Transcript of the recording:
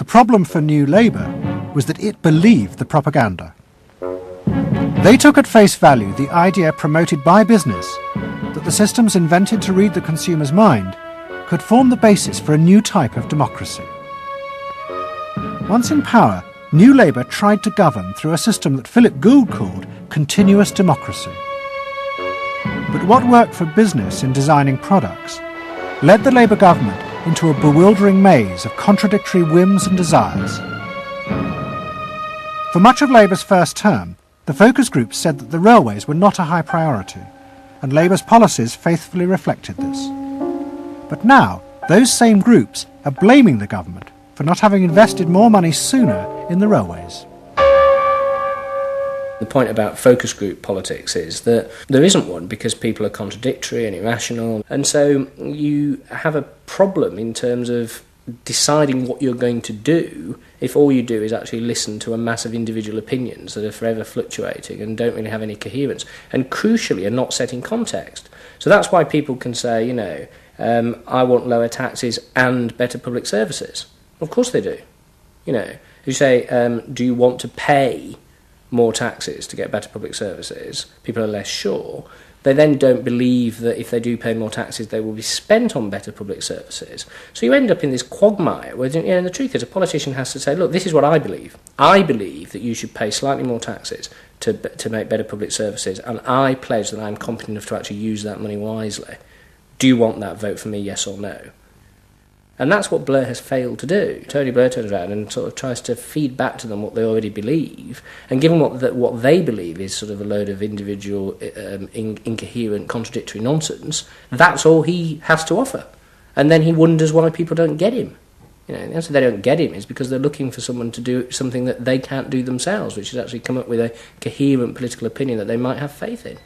The problem for New Labour was that it believed the propaganda. They took at face value the idea promoted by business that the systems invented to read the consumer's mind could form the basis for a new type of democracy. Once in power, New Labour tried to govern through a system that Philip Gould called continuous democracy. But what worked for business in designing products led the Labour government into a bewildering maze of contradictory whims and desires. For much of Labour's first term, the focus groups said that the railways were not a high priority, and Labour's policies faithfully reflected this. But now, those same groups are blaming the government for not having invested more money sooner in the railways. The point about focus group politics is that there isn't one because people are contradictory and irrational, and so you have a problem in terms of deciding what you're going to do if all you do is actually listen to a mass of individual opinions that are forever fluctuating and don't really have any coherence, and crucially are not set in context. So that's why people can say, I want lower taxes and better public services. Of course they do. You say, do you want to pay more taxes to get better public services? People are less sure. They then don't believe that if they do pay more taxes, they will be spent on better public services. So you end up in this quagmire where, the truth is, a politician has to say, look, this is what I believe. I believe that you should pay slightly more taxes to make better public services, and I pledge that I'm competent enough to actually use that money wisely. Do you want that? Vote for me, yes or no. And that's what Blair has failed to do. Tony Blair turns around and sort of tries to feed back to them what they already believe, and given what they believe is sort of a load of individual, incoherent, contradictory nonsense, that's all he has to offer. And then he wonders why people don't get him. The answer they don't get him is because they're looking for someone to do something that they can't do themselves, which is actually come up with a coherent political opinion that they might have faith in.